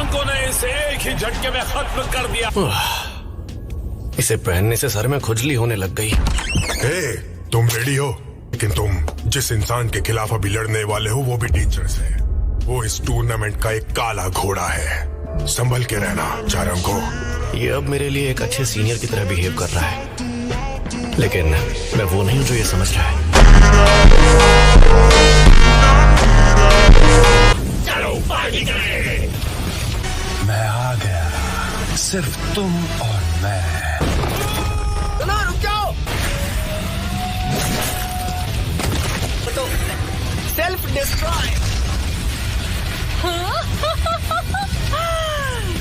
चारांको ने इसे एक ही झटके में खत्म कर दिया। इसे पहनने से सर में खुजली होने लग गई। तुम रेडी हो? लेकिन तुम जिस इंसान के खिलाफ अभी लड़ने वाले हो वो भी डेंजरस है। वो इस टूर्नामेंट का एक काला घोड़ा है। संभल के रहना चारांको। ये अब मेरे लिए एक अच्छे सीनियर की तरह बिहेव कर रहा है, लेकिन मैं वो नहीं हूं जो ये समझ रहा है। चलो पार्टी करें। मैं आ गया, सिर्फ तुम और मैं। चलो रुक जाओ। तो सेल्फ डिस्ट्रॉय।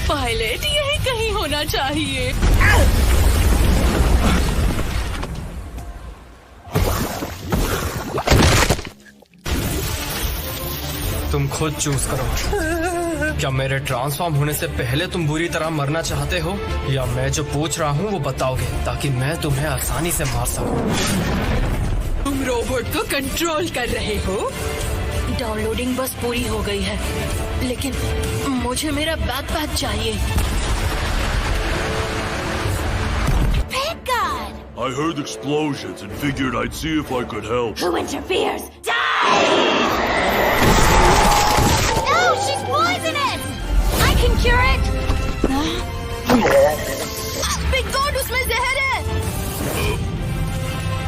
पायलट यही कहीं होना चाहिए। तुम खुद चूज करो। क्या मेरे ट्रांसफॉर्म होने से पहले तुम बुरी तरह मरना चाहते हो, या मैं जो पूछ रहा हूँ वो बताओगे ताकि मैं तुम्हें आसानी से मार सकूं। तुम रोबोट को कंट्रोल कर रहे हो। डाउनलोडिंग बस पूरी हो गई है, लेकिन मुझे मेरा बैकपैक चाहिए। I heard explosions and figured I'd see if I could help. Who interferes? Die! No, she's poisonous! I can cure it! Big God, उसमें जहर है!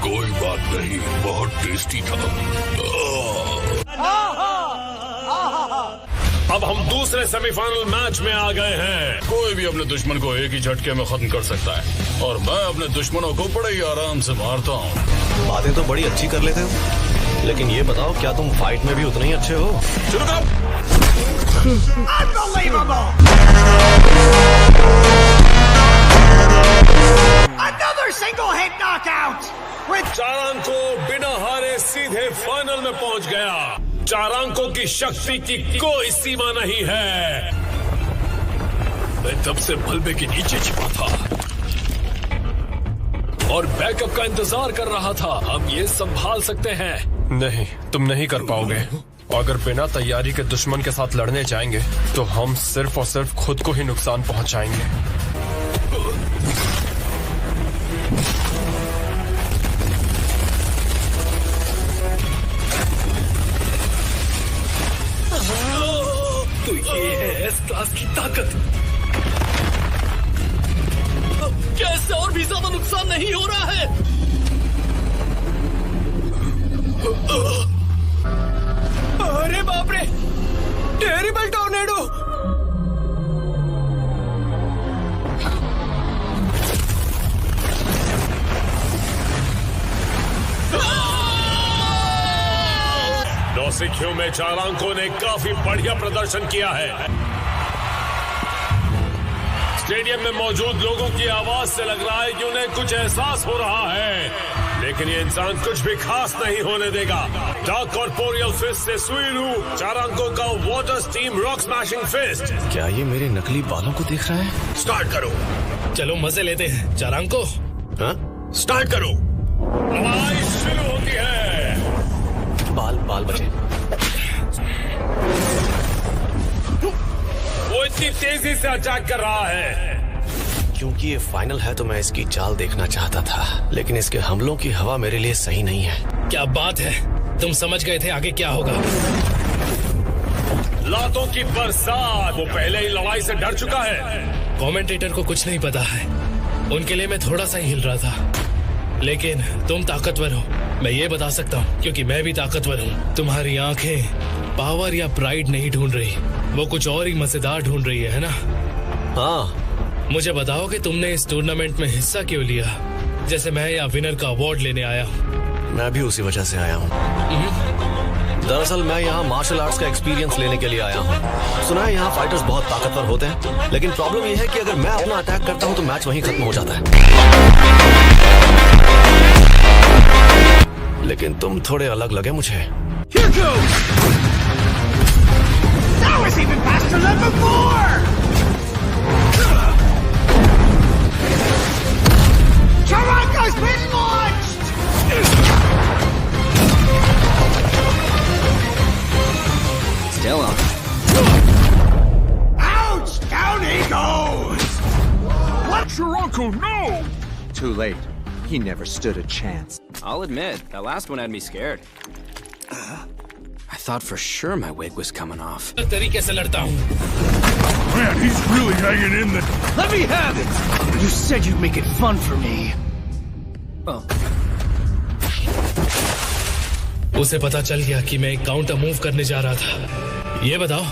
कोई बात नहीं, बहुत टेस्टी था। अब हम दूसरे सेमीफाइनल मैच में आ गए हैं। कोई भी अपने दुश्मन को एक ही झटके में खत्म कर सकता है, और मैं अपने दुश्मनों को बड़े ही आराम से मारता हूँ। बातें तो बड़ी अच्छी कर लेते हो, लेकिन ये बताओ क्या तुम फाइट में भी उतने ही अच्छे हो? शुरू करो। Unbelievable! Another single hit knockout! चारांको बिना हारे सीधे फाइनल में पहुंच गया। चारांको की शक्ति की कोई सीमा नहीं है। मैं तब से मलबे के नीचे छिपा था और बैकअप का इंतजार कर रहा था। हम ये संभाल सकते हैं। नहीं, तुम नहीं कर पाओगे। अगर बिना तैयारी के दुश्मन के साथ लड़ने जाएंगे तो हम सिर्फ और सिर्फ खुद को ही नुकसान पहुंचाएंगे। तो ये है एस क्लास की ताकत। क्या इससे और भी ज्यादा नुकसान नहीं हो रहा है? अरे बाप रे! Terrible tornado! नौसिखियों में चारांको ने काफी बढ़िया प्रदर्शन किया है। स्टेडियम में मौजूद लोगों की आवाज से लग रहा है कि उन्हें कुछ एहसास हो रहा है, लेकिन ये इंसान कुछ भी खास नहीं होने देगा। डार्क कॉर्पोरियल फिस्ट से सुइरू, चारांको का water stream rock smashing fist. क्या ये मेरे नकली बालों को देख रहा है? स्टार्ट करो। चलो मजे लेते हैं चारांको। हाँ? स्टार्ट करो। लड़ाई शुरू होती है। बाल बचे। वो इतनी तेजी से अटैक कर रहा है। क्योंकि ये फाइनल है तो मैं इसकी चाल देखना चाहता था, लेकिन इसके हमलों की हवा मेरे लिए सही नहीं है। क्या बात है, तुम समझ गए थे आगे क्या होगा। लातों की बरसात। वो पहले ही लड़ाई से डर चुका है। कमेंटेटर को कुछ नहीं पता है, उनके लिए मैं थोड़ा सा ही हिल रहा था। लेकिन तुम ताकतवर हो, मैं ये बता सकता हूँ, क्योंकि मैं भी ताकतवर हूँ। तुम्हारी आंखें पावर या प्राइड नहीं ढूंढ रही, वो कुछ और ही मजेदार ढूंढ रही है ना? हाँ। मुझे बताओ कि तुमने इस टूर्नामेंट में हिस्सा क्यों लिया? जैसे मैं यहाँ विनर का अवार्ड लेने आया हूँ। मैं भी उसी वजह से आया हूँ। दरअसल मैं यहाँ मार्शल आर्ट्स का एक्सपीरियंस लेने के लिए आया हूँ। सुना है यहाँ फाइटर्स बहुत ताकतवर होते हैं, लेकिन प्रॉब्लम यह है कि अगर मैं अपना अटैक करता हूँ तो मैच वहीं खत्म हो जाता है। लेकिन तुम थोड़े अलग लगे मुझे। That was even faster than before! Charanko's been launched! Still on. Ouch! Deku, no! Too late. He never stood a chance. I'll admit, that last one had me scared. I thought for sure my wig was coming off. तरीके से लड़ता हूँ. Man, he's really hanging in there. Let me have it! You said you'd make it fun for me. Oh. उसे पता चल गया कि मैं एक काउंटर मूव करने जा रहा था. ये बताओ,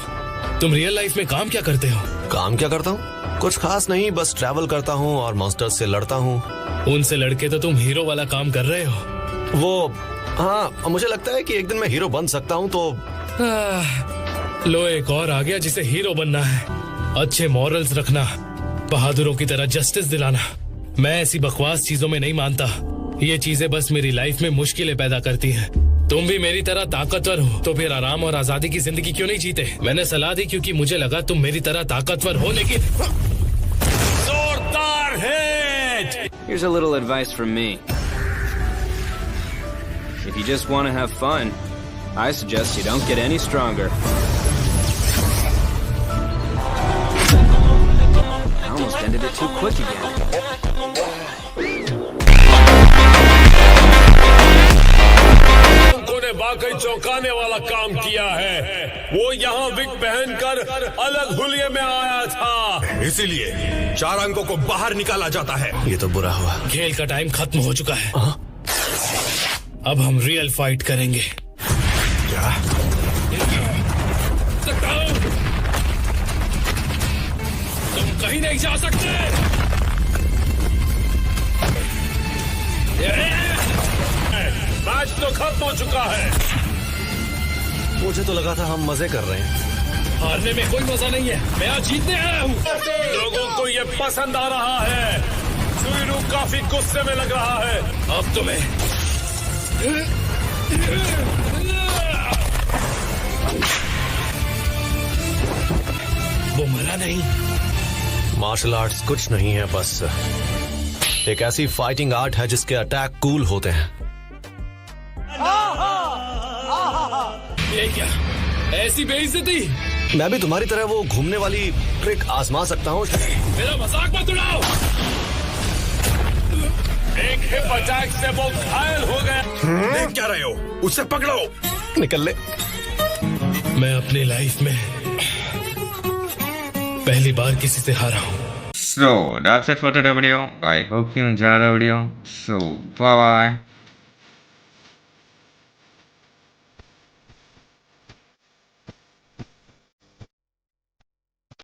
तुम रियल लाइफ में काम क्या करते हो? काम क्या करता हूँ? कुछ खास नहीं, बस ट्रैवल करता हूँ और मॉन्स्टर्स से लड़ता हूँ. उनसे लड़के तो तुम हीरो वाला काम कर रहे हो. वो हाँ, मुझे लगता है कि एक दिन मैं हीरो बन सकता हूँ तो. लो एक और आ गया जिसे हीरो बनना है. अच्छे मॉरल्स रखना, बहादुरों की तरह जस्टिस दिलाना. मैं ऐसी बकवास चीजों में नहीं मानता. ये चीजें बस मेरी लाइफ में मुश्किलें पैदा करती हैं. तुम भी मेरी तरह ताकतवर हो तो फिर आराम और आजादी की जिंदगी क्यों नहीं जीते? मैंने सलाह दी क्योंकि मुझे लगा तुम मेरी तरह ताकतवर हो, लेकिन जोरदार hit! Here's a little advice from me. If you just want to have fun, I suggest you don't get any stronger. I almost ended it too quick again. ने वाकई चौंकाने वाला काम किया है. वो यहाँ विग पहनकर अलग हुलिये में आया था. इसीलिए 4 अंकों को बाहर निकाला जाता है. ये तो बुरा हुआ. खेल का टाइम खत्म हो चुका है. अब हम रियल फाइट करेंगे. क्या? तुम कहीं नहीं जा सकते. मैच तो खत्म हो चुका है. मुझे तो लगा था हम मजे कर रहे हैं. हारने में कोई मजा नहीं है. मैं आज जीतने आया हूँ. लोगों को ये पसंद आ रहा है. सुइरू काफी गुस्से में लग रहा है. अब तुम्हें वो मरा नहीं. मार्शल आर्ट्स कुछ नहीं है, बस एक ऐसी फाइटिंग आर्ट है जिसके अटैक कूल होते हैं. ये क्या? ऐसी बेइज्जती? मैं भी तुम्हारी तरह वो घूमने वाली ट्रिक आजमा सकता हूँ. मेरा मजाक मत उड़ाओ. एक हिप अटैक से वो घायल हो गए. देख क्या रहे हो? उसे पकड़ो. निकल ले. मैं अपनी लाइफ में पहली बार किसी से हारा हूँ. So that's it for today's video. I hope you enjoyed the video. So bye bye.